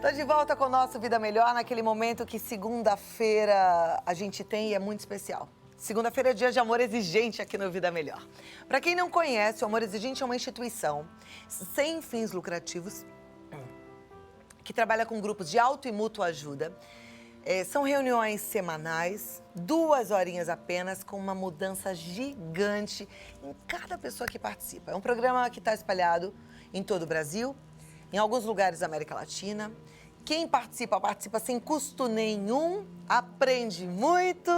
Tô de volta com o nosso Vida Melhor, naquele momento que segunda-feira a gente tem e é muito especial. Segunda-feira é dia de amor exigente aqui no Vida Melhor. Para quem não conhece, o Amor Exigente é uma instituição sem fins lucrativos que trabalha com grupos de auto e mútua ajuda. São reuniões semanais, 2 horinhas apenas, com uma mudança gigante em cada pessoa que participa. É um programa que está espalhado em todo o Brasil, em alguns lugares da América Latina. Quem participa, participa sem custo nenhum, aprende muito,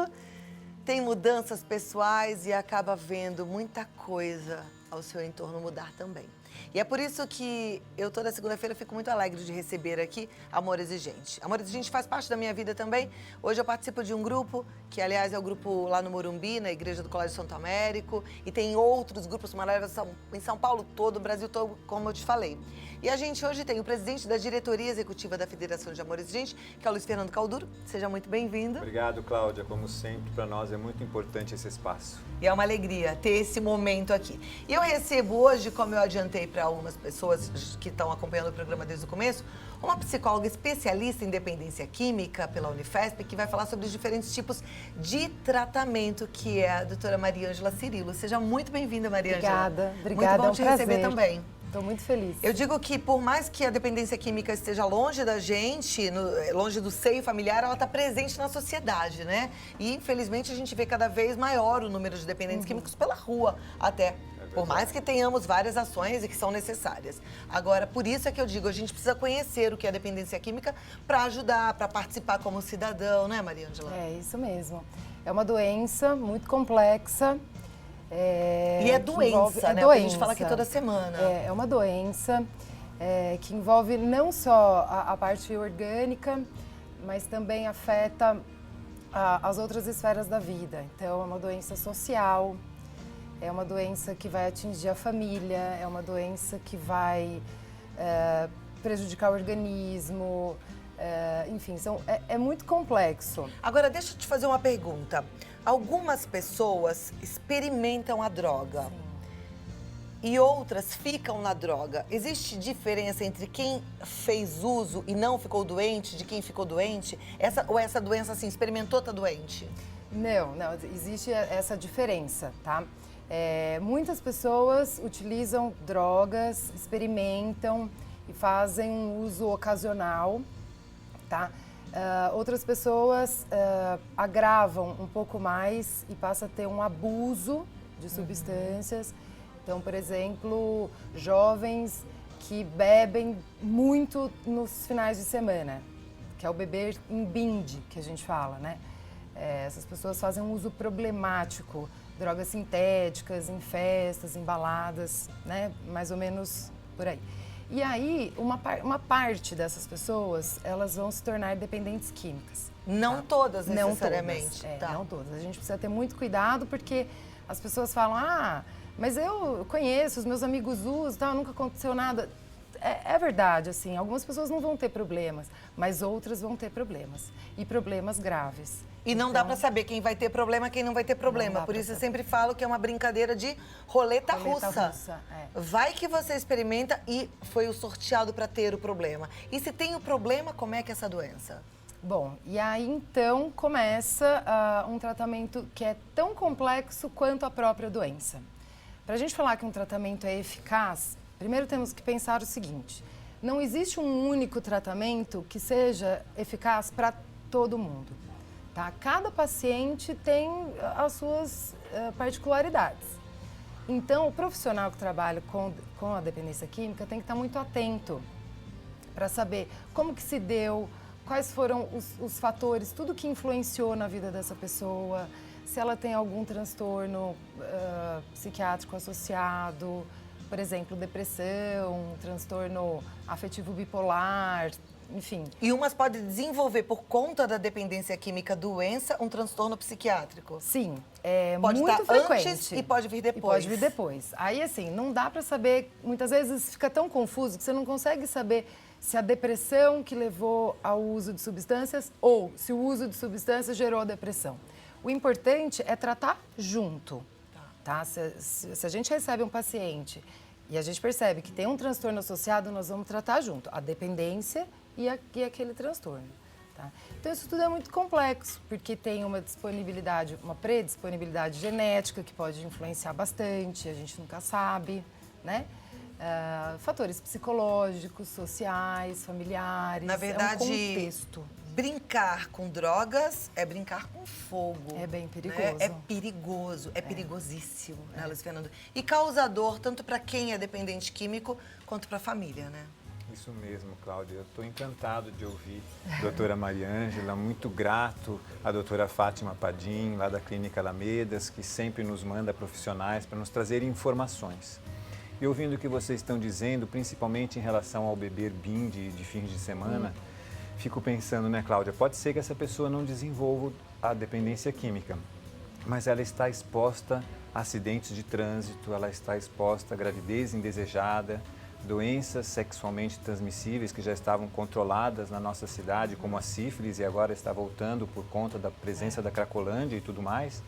tem mudanças pessoais e acaba vendo muita coisa ao seu entorno mudar também. E é por isso que eu toda segunda-feira fico muito alegre de receber aqui Amor Exigente. Amor Exigente faz parte da minha vida também. Hoje eu participo de um grupo, que aliás é o grupo lá no Morumbi, na Igreja do Colégio Santo Américo, e tem outros grupos maravilhosos em São Paulo todo, o Brasil todo, como eu te falei. E a gente hoje tem o presidente da diretoria executiva da Federação de Amor Exigente, que é o Luiz Fernando Calduro. Seja muito bem-vindo. Obrigado, Cláudia. Como sempre, para nós é muito importante esse espaço. E é uma alegria ter esse momento aqui. E eu recebo hoje, como eu adiantei para algumas pessoas que estão acompanhando o programa desde o começo, uma psicóloga especialista em dependência química pela Unifesp, que vai falar sobre os diferentes tipos de tratamento, que é a doutora Mariângela Cirilo. Seja muito bem-vinda, Mariângela. Obrigada, muito bom te receber também. Estou muito feliz. Eu digo que por mais que a dependência química esteja longe da gente, longe do seio familiar, ela está presente na sociedade, né? E infelizmente a gente vê cada vez maior o número de dependentes químicos pela rua até. Por mais que tenhamos várias ações e que são necessárias. Agora, por isso é que eu digo, a gente precisa conhecer o que é dependência química para ajudar, para participar como cidadão, né, Mariângela? É isso mesmo. É uma doença muito complexa. E é doença, né? Doença. O que a gente fala aqui toda semana. É uma doença que envolve não só a parte orgânica, mas também afeta as outras esferas da vida. Então, é uma doença social. É uma doença que vai atingir a família, é uma doença que vai prejudicar o organismo, enfim, é muito complexo. Agora, deixa eu te fazer uma pergunta. Algumas pessoas experimentam a droga. Sim. E outras ficam na droga. Existe diferença entre quem fez uso e não ficou doente, de quem ficou doente? Ou essa doença, assim, experimentou, tá doente? Não, existe essa diferença, tá? Muitas pessoas utilizam drogas, experimentam e fazem um uso ocasional, tá? Outras pessoas agravam um pouco mais e passam a ter um abuso de substâncias. Então, por exemplo, jovens que bebem muito nos finais de semana, que é o beber em binge, que a gente fala, né? Essas pessoas fazem um uso problemático, drogas sintéticas, em festas, em baladas, né? Mais ou menos por aí. E aí, uma parte dessas pessoas, elas vão se tornar dependentes químicas. Não todas, necessariamente. Não todas, não todas. A gente precisa ter muito cuidado, porque as pessoas falam, mas eu conheço, os meus amigos usam, nunca aconteceu nada. É verdade, assim, algumas pessoas não vão ter problemas, mas outras vão ter problemas. E problemas graves. E não dá pra saber quem vai ter problema, quem não vai ter problema. Por isso eu sempre falo que é uma brincadeira de roleta russa. Vai que você experimenta e foi o sorteado para ter o problema. E se tem o problema, como é que é essa doença? Bom, e aí então começa um tratamento que é tão complexo quanto a própria doença. Pra gente falar que um tratamento é eficaz, primeiro temos que pensar o seguinte: não existe um único tratamento que seja eficaz para todo mundo. Tá? Cada paciente tem as suas particularidades. Então, o profissional que trabalha com a dependência química tem que estar muito atento para saber como que se deu, quais foram os fatores, tudo que influenciou na vida dessa pessoa, se ela tem algum transtorno psiquiátrico associado, por exemplo, depressão, transtorno afetivo bipolar, enfim. E umas podem desenvolver, por conta da dependência química, doença, um transtorno psiquiátrico? Sim, é pode muito estar frequente. Antes e pode vir depois. E pode vir depois. Aí, assim, não dá para saber, muitas vezes fica tão confuso que você não consegue saber se a depressão que levou ao uso de substâncias ou se o uso de substâncias gerou a depressão. O importante é tratar junto, tá? Se a gente recebe um paciente E a gente percebe que tem um transtorno associado, nós vamos tratar junto, a dependência e aquele transtorno. Tá? Então, isso tudo é muito complexo, porque tem uma disponibilidade, uma predisponibilidade genética que pode influenciar bastante, a gente nunca sabe, né? Fatores psicológicos, sociais, familiares, Na verdade, é um contexto. brincar com drogas é brincar com fogo. É bem né? perigoso. É perigoso, é perigosíssimo, né, Luiz Fernando? E causador tanto para quem é dependente químico quanto para a família, né? Isso mesmo, Cláudia. Eu estou encantado de ouvir a doutora Mariângela, muito grato à doutora Fátima Padim, lá da Clínica Alamedas, que sempre nos manda profissionais para nos trazer informações. E ouvindo o que vocês estão dizendo, principalmente em relação ao beber BIM de fins de semana, fico pensando, né, Cláudia, pode ser que essa pessoa não desenvolva a dependência química, mas ela está exposta a acidentes de trânsito, ela está exposta a gravidez indesejada, doenças sexualmente transmissíveis que já estavam controladas na nossa cidade, como a sífilis, e agora está voltando por conta da presença da Cracolândia e tudo mais.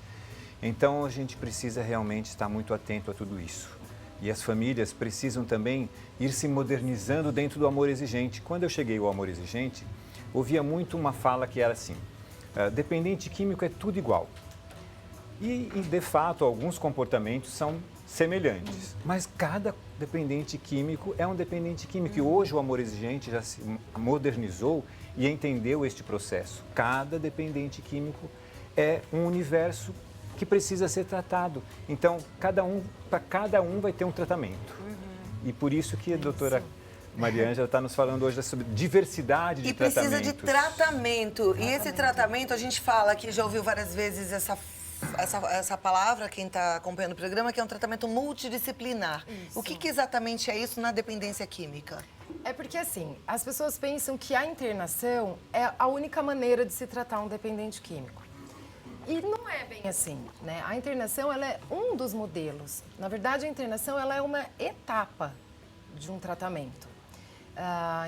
Então, a gente precisa realmente estar muito atento a tudo isso. E as famílias precisam também ir se modernizando dentro do amor exigente. Quando eu cheguei ao amor exigente, ouvia muito uma fala que era assim, dependente químico é tudo igual. E, de fato, alguns comportamentos são semelhantes, mas cada dependente químico é um dependente químico. E hoje o amor exigente já se modernizou e entendeu este processo. Cada dependente químico é um universo que precisa ser tratado. Então, para cada um vai ter um tratamento. E por isso que a doutora Mariângela está nos falando hoje sobre diversidade de tratamentos. E precisa de tratamento. E esse tratamento, a gente fala que já ouviu várias vezes essa palavra, quem está acompanhando o programa, que é um tratamento multidisciplinar. Isso. O que exatamente é isso na dependência química? É porque, assim, as pessoas pensam que a internação é a única maneira de se tratar um dependente químico. E não é bem assim, né? A internação, ela é um dos modelos. Na verdade, a internação, ela é uma etapa de um tratamento.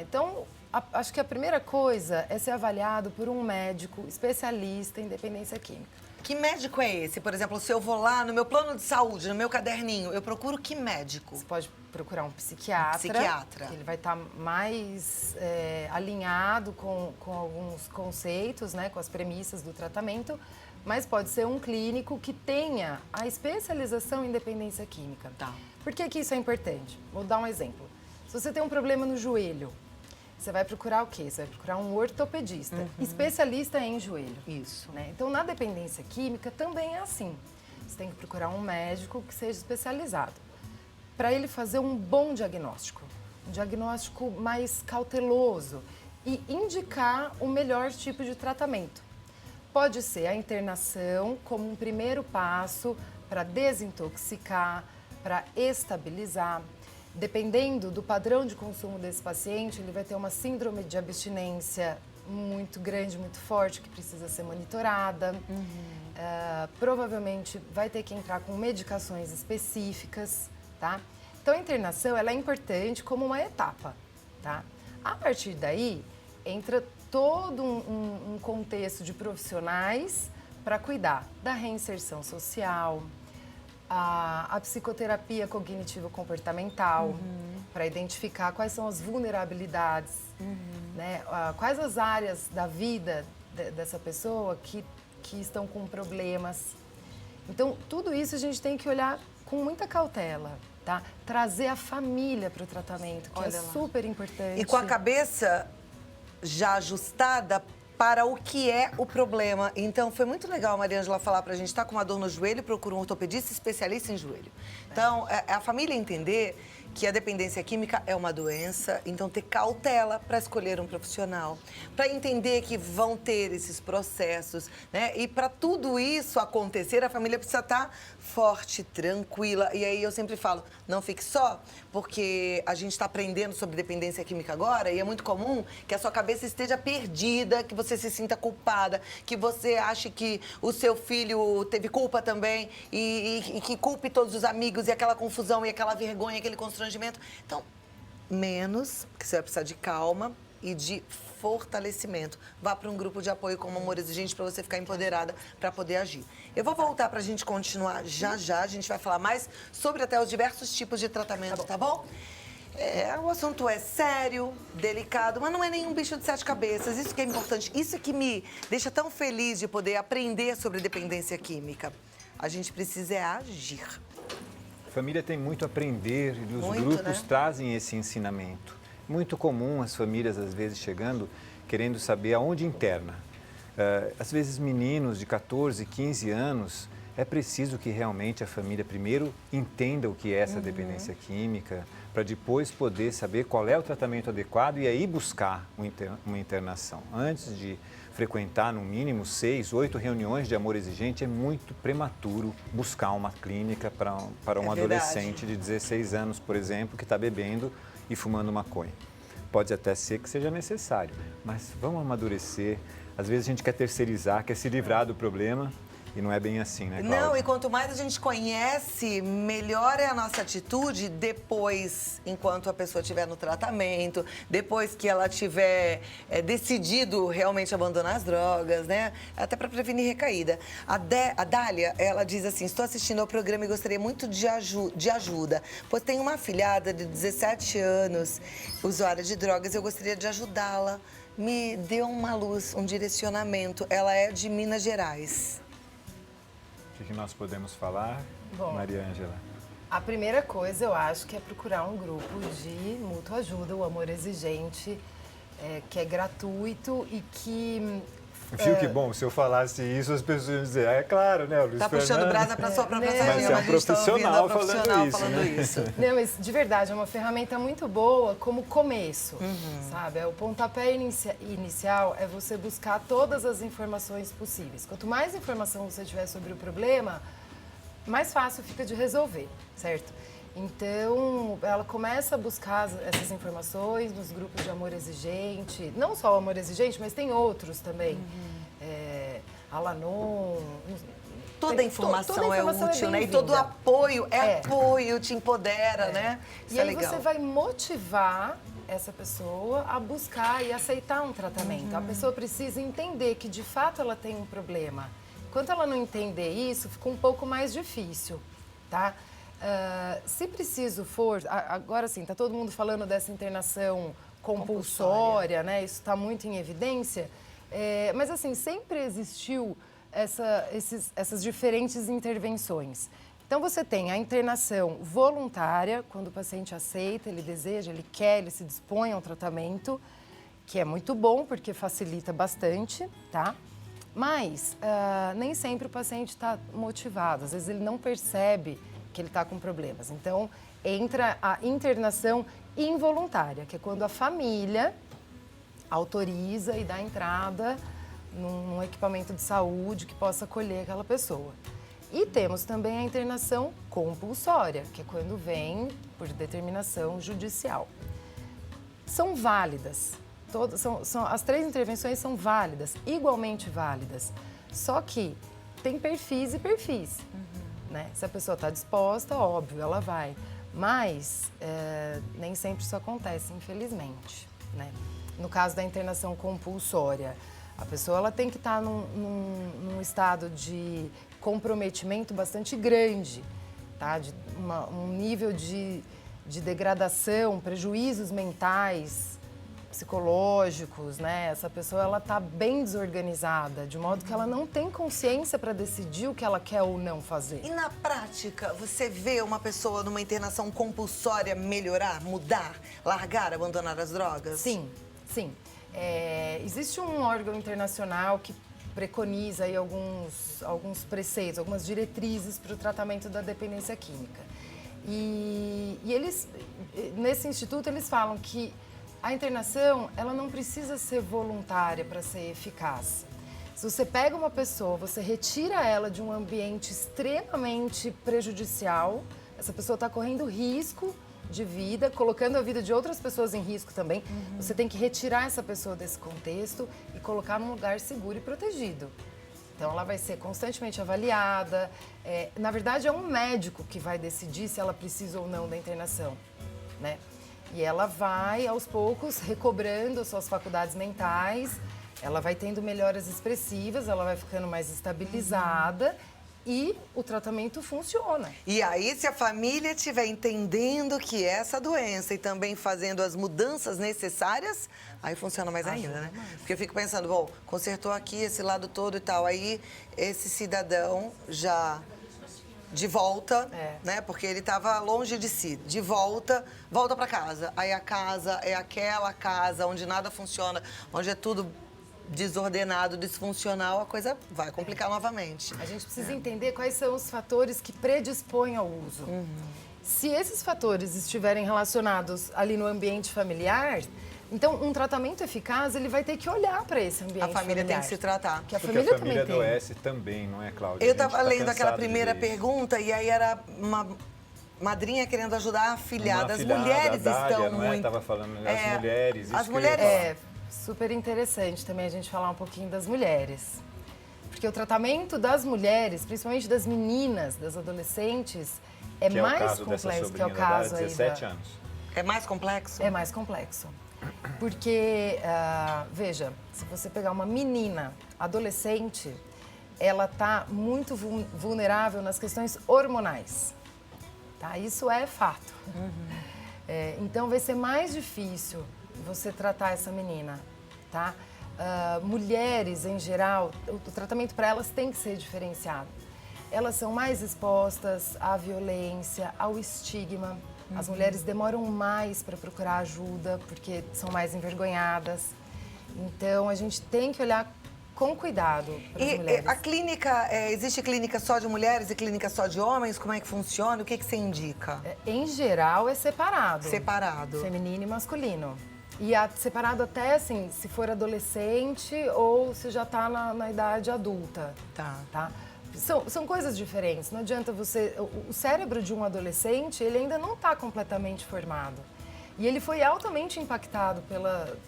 Então, acho que a primeira coisa é ser avaliado por um médico especialista em dependência química. Que médico é esse? Por exemplo, se eu vou lá no meu plano de saúde, no meu caderninho, eu procuro que médico? Você pode procurar um psiquiatra. Psiquiatra. Que ele vai estar mais alinhado com alguns conceitos, né, com as premissas do tratamento. Mas pode ser um clínico que tenha a especialização em dependência química. Tá. Por que isso é importante? Vou dar um exemplo. Se você tem um problema no joelho, você vai procurar o quê? Você vai procurar um ortopedista, especialista em joelho. Isso. Né? Então, na dependência química também é assim. Você tem que procurar um médico que seja especializado para ele fazer um bom diagnóstico, um diagnóstico mais cauteloso e indicar o melhor tipo de tratamento. Pode ser a internação como um primeiro passo para desintoxicar, para estabilizar. Dependendo do padrão de consumo desse paciente, ele vai ter uma síndrome de abstinência muito grande, muito forte, que precisa ser monitorada. Provavelmente vai ter que entrar com medicações específicas, tá? Então, a internação, ela é importante como uma etapa, tá? A partir daí, entra todo um contexto de profissionais para cuidar da reinserção social, a psicoterapia cognitivo-comportamental, para identificar quais são as vulnerabilidades, né? Quais as áreas da vida dessa pessoa que estão com problemas. Então, tudo isso a gente tem que olhar com muita cautela, tá? Trazer a família para o tratamento, que é super importante. E com a cabeça já ajustada para o que é o problema. Então, foi muito legal a Mariângela falar pra gente, está com uma dor no joelho, procura um ortopedista especialista em joelho. Então, a família entender que a dependência química é uma doença, então ter cautela para escolher um profissional, para entender que vão ter esses processos, né? E para tudo isso acontecer, a família precisa estar forte, tranquila. E aí eu sempre falo, não fique só, porque a gente está aprendendo sobre dependência química agora e é muito comum que a sua cabeça esteja perdida, que você se sinta culpada, que você ache que o seu filho teve culpa também e que culpe todos os amigos e aquela confusão e aquela vergonha, aquele constrangimento. Então, menos, porque você vai precisar de calma, e de fortalecimento. Vá para um grupo de apoio como Amor Exigente para você ficar empoderada para poder agir. Eu vou voltar para a gente continuar já já. A gente vai falar mais sobre até os diversos tipos de tratamento, tá bom? O assunto é sério, delicado, mas não é nenhum bicho de 7 cabeças. Isso que é importante. Isso que me deixa tão feliz de poder aprender sobre dependência química. A gente precisa agir. A família tem muito a aprender e os Muito, grupos né? trazem esse ensinamento. Muito comum as famílias, às vezes, chegando, querendo saber aonde interna. Às vezes, meninos de 14, 15 anos, é preciso que realmente a família primeiro entenda o que é essa dependência química, para depois poder saber qual é o tratamento adequado e aí buscar uma internação. Antes de frequentar, no mínimo, 6, 8 reuniões de amor exigente, é muito prematuro buscar uma clínica para um adolescente de 16 anos, por exemplo, que está bebendo e fumando maconha. Pode até ser que seja necessário, mas vamos amadurecer. Às vezes a gente quer terceirizar, quer se livrar do problema e não é bem assim, né, Cláudia? Não, e quanto mais a gente conhece, melhor é a nossa atitude depois, enquanto a pessoa estiver no tratamento, depois que ela tiver decidido realmente abandonar as drogas, né? Até para prevenir recaída. A Dália, ela diz assim, estou assistindo ao programa e gostaria muito de ajuda, pois tenho uma afilhada de 17 anos, usuária de drogas, e eu gostaria de ajudá-la. Me dê uma luz, um direcionamento. Ela é de Minas Gerais. O que nós podemos falar, Bom, Maria Ângela? A primeira coisa, eu acho, que é procurar um grupo de mútua ajuda, o Amor Exigente, que é gratuito e que... Viu que bom, se eu falasse isso, as pessoas iam dizer, é claro, né, o Luiz Tá puxando Fernando. brasa para sua própria Mas sardinha, é um a gente tá ouvindo a profissional profissional falando isso, né? Não, mas de verdade, é uma ferramenta muito boa como começo, sabe? O pontapé inicial é você buscar todas as informações possíveis. Quanto mais informação você tiver sobre o problema, mais fácil fica de resolver, certo? Então, ela começa a buscar essas informações nos grupos de Amor Exigente, não só o Amor Exigente, mas tem outros também. Alanon... Toda informação, toda informação é útil, né? E bem-vinda. todo apoio apoio, te empodera, né? Isso E é aí legal. você vai motivar essa pessoa a buscar e aceitar um tratamento. A pessoa precisa entender que, de fato, ela tem um problema. Enquanto ela não entender isso, fica um pouco mais difícil, tá? Se preciso for... Agora sim, tá todo mundo falando dessa internação compulsória, né? Isso está muito em evidência. Mas, assim, sempre existiu essas diferentes intervenções. Então, você tem a internação voluntária, quando o paciente aceita, ele deseja, ele quer, ele se dispõe ao tratamento, que é muito bom, porque facilita bastante, tá? Mas nem sempre o paciente está motivado, às vezes ele não percebe que ele está com problemas. Então, entra a internação involuntária, que é quando a família autoriza e dá entrada num equipamento de saúde que possa acolher aquela pessoa. E temos também a internação compulsória, que é quando vem por determinação judicial. São válidas. As 3 intervenções são válidas, igualmente válidas. Só que tem perfis e perfis. Né? Se a pessoa está disposta, óbvio, ela vai. Mas nem sempre isso acontece, infelizmente. Né? No caso da internação compulsória, a pessoa ela tem que estar num estado de comprometimento bastante grande, tá? De um nível de degradação, prejuízos mentais, psicológicos, né? Essa pessoa ela está bem desorganizada, de modo que ela não tem consciência para decidir o que ela quer ou não fazer. E na prática, você vê uma pessoa numa internação compulsória melhorar, mudar, largar, abandonar as drogas? Sim, sim. Existe um órgão internacional que preconiza aí alguns preceitos, algumas diretrizes para o tratamento da dependência química. E eles, nesse instituto, eles falam que a internação ela não precisa ser voluntária para ser eficaz. Se você pega uma pessoa, você retira ela de um ambiente extremamente prejudicial, essa pessoa está correndo risco de vida, colocando a vida de outras pessoas em risco também. Você tem que retirar essa pessoa desse contexto e colocar num lugar seguro e protegido. Então, ela vai ser constantemente avaliada. Na verdade, é um médico que vai decidir se ela precisa ou não da internação, né? E ela vai, aos poucos, recobrando suas faculdades mentais, ela vai tendo melhoras expressivas, ela vai ficando mais estabilizada e o tratamento funciona. E aí, se a família estiver entendendo que é essa doença e também fazendo as mudanças necessárias, aí funciona mais ainda, né? Porque eu fico pensando, bom, consertou aqui esse lado todo e tal, aí esse cidadão já de volta, né? Porque ele estava longe de si, de volta para casa. Aí a casa é aquela casa onde nada funciona, onde é tudo desordenado, disfuncional, a coisa vai complicar novamente. A gente precisa entender quais são os fatores que predispõem ao uso. Se esses fatores estiverem relacionados ali no ambiente familiar, então um tratamento eficaz, ele vai ter que olhar para esse ambiente familiar. A família tem que se tratar. Que a Porque família a família também tem. adoece também, não é, Cláudia? Eu A gente estava tá lendo aquela cansado de primeira ver isso. pergunta e aí era uma madrinha querendo ajudar a afilhada. As Uma mulheres a Dália, estão não é? muito... Tava falando, as mulheres, isso as que eu ia mulheres- falar. É super interessante também a gente falar um pouquinho das mulheres. Porque o tratamento das mulheres, principalmente das meninas, das adolescentes, é Que é o mais caso dessa complexo, que é o sobrinha da Dália, caso aí 17 da... anos. É mais complexo? É mais complexo. Porque, veja, se você pegar uma menina adolescente, ela está muito vulnerável nas questões hormonais. Tá? Isso é fato. Então, vai ser mais difícil você tratar essa menina. Tá? Mulheres, em geral, o tratamento para elas tem que ser diferenciado. Elas são mais expostas à violência, ao estigma. As mulheres demoram mais para procurar ajuda, porque são mais envergonhadas. Então, a gente tem que olhar com cuidado para as mulheres. A clínica, existe clínica só de mulheres e clínica só de homens? Como é que funciona? O que você indica? Em geral, é separado. Separado. Feminino e masculino. E separado até, assim, se for adolescente ou se já está na idade adulta. Tá? São coisas diferentes. Não adianta você... O cérebro de um adolescente, ele ainda não está completamente formado. E ele foi altamente impactado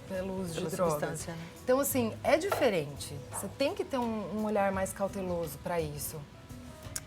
pelo uso de drogas. Substância, né? Então, assim, é diferente. Você tem que ter um olhar mais cauteloso para isso.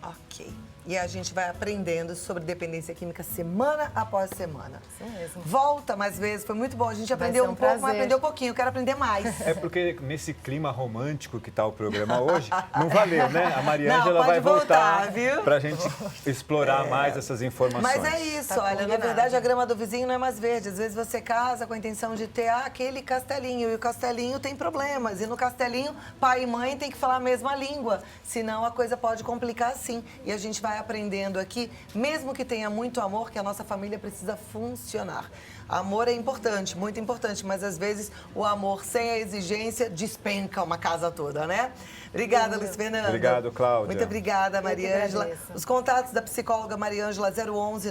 Ok. E a gente vai aprendendo sobre dependência química semana após semana. Isso mesmo. Volta mais vezes, foi muito bom. A gente aprendeu ser um um pouco, mas prazer. aprendeu um pouquinho. Eu quero aprender mais. É porque nesse clima romântico que está o programa hoje, não valeu, né? A Não, Mariângela pode vai voltar, voltar, viu? para a gente explorar mais essas informações. Mas é isso, Tá olha, na combinado. verdade a grama do vizinho não é mais verde. Às vezes você casa com a intenção de ter aquele castelinho, e o castelinho tem problemas. E no castelinho, pai e mãe têm que falar a mesma língua, senão a coisa pode complicar sim. E a gente vai aprendendo aqui, mesmo que tenha muito amor, que a nossa família precisa funcionar. Amor é importante, muito importante, mas às vezes o amor sem a exigência despenca uma casa toda, né? Obrigada, Luiz Fernando. Obrigado, Cláudia. Muito obrigada, Mariângela. agradeço. Os contatos da psicóloga Mariângela 011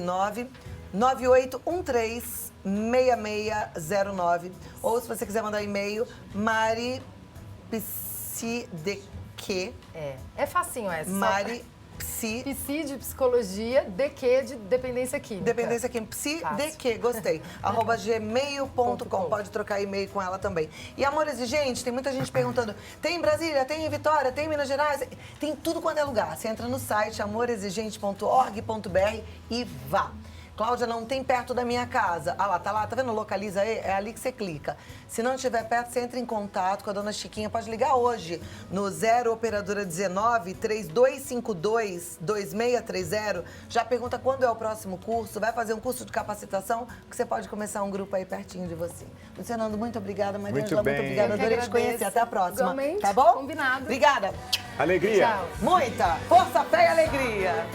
9813 6609. Ou se você quiser mandar um e-mail, maripsideque. É facinho essa. Maripsi Psi de psicologia, DQ de dependência química. Dependência química. Psideque, gostei. @gmail.com. Pode trocar e-mail com ela também. E amor exigente, tem muita gente perguntando: tem em Brasília, tem em Vitória, tem em Minas Gerais? Tem tudo quanto é lugar. Você entra no site amorexigente.org.br e vá. Cláudia, não tem perto da minha casa. Ah lá, tá vendo? Localiza aí, é ali que você clica. Se não estiver perto, você entra em contato com a dona Chiquinha. Pode ligar hoje no 0 operadora 19 3252 2630. Já pergunta quando é o próximo curso. Vai fazer um curso de capacitação, que você pode começar um grupo aí pertinho de você. Luiz Fernando, muito obrigada. Mariângela, muito bem. obrigada. Eu que Adorei te agradeço. conhecer. Até a próxima. Igualmente. Tá bom? Combinado. Obrigada. Alegria! Tchau. Muita força, fé e alegria.